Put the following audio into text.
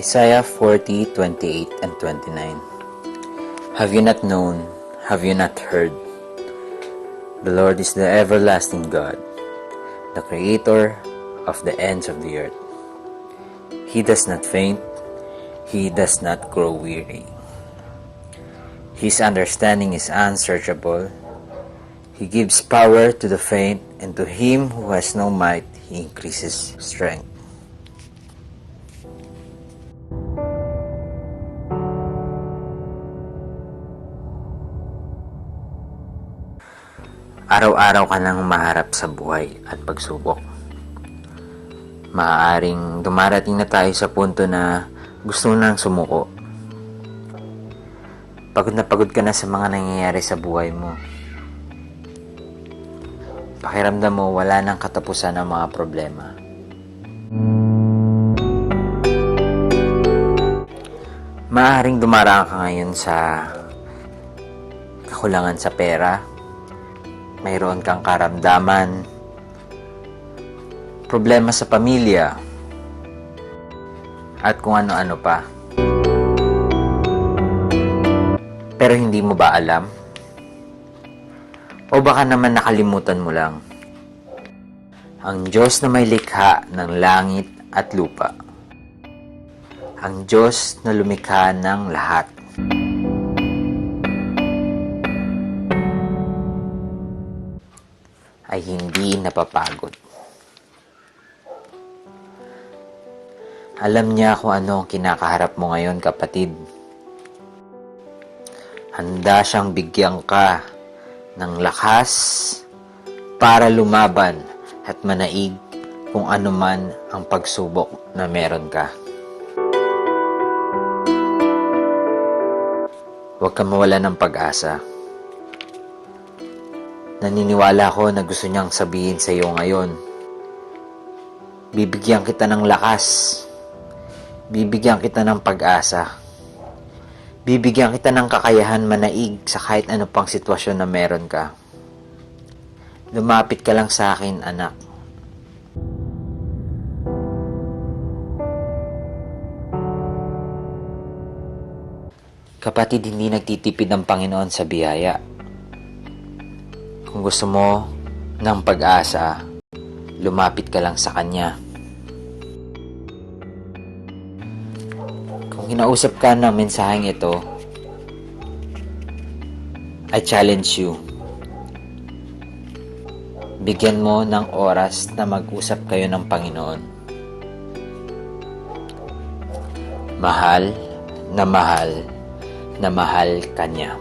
Isaiah 40:28 and 29. Have you not known? Have you not heard? The Lord is the everlasting God, the Creator of the ends of the earth. He does not faint, He does not grow weary. His understanding is unsearchable. He gives power to the faint, and to him who has no might, He increases strength. Araw-araw ka nang maharap sa buhay at pagsubok. Maaaring dumarating na tayo sa punto na gusto nang sumuko. Pagod na pagod ka na sa mga nangyayari sa buhay mo. Pakiramdam mo wala nang katapusan ang mga problema. Maaaring dumaraan ka ngayon sa kakulangan sa pera. Mayroon kang karamdaman, problema sa pamilya, at kung ano-ano pa. Pero hindi mo ba alam? O baka naman nakalimutan mo lang? Ang Diyos na may likha ng langit at lupa. Ang Diyos na lumikha ng lahat. Ay hindi napapagod. Alam niya kung ano ang kinakaharap mo ngayon, kapatid. Handa siyang bigyan ka ng lakas para lumaban at manaig kung ano man ang pagsubok na meron ka. Huwag ka mawala ng pag-asa. Naniniwala ko na gusto niyang sabihin sa iyo ngayon. Bibigyan kita ng lakas. Bibigyan kita ng pag-asa. Bibigyan kita ng kakayahan manaig sa kahit ano pang sitwasyon na meron ka. Lumapit ka lang sa akin, anak. Kapatid, hindi nagtitipid ang Panginoon sa biyaya. Kung gusto mo ng pag-asa, lumapit ka lang sa Kanya. Kung kinausap ka ng mensaheng ito, I challenge you. Bigyan mo ng oras na mag-usap kayo ng Panginoon. Mahal na mahal na mahal Kanya.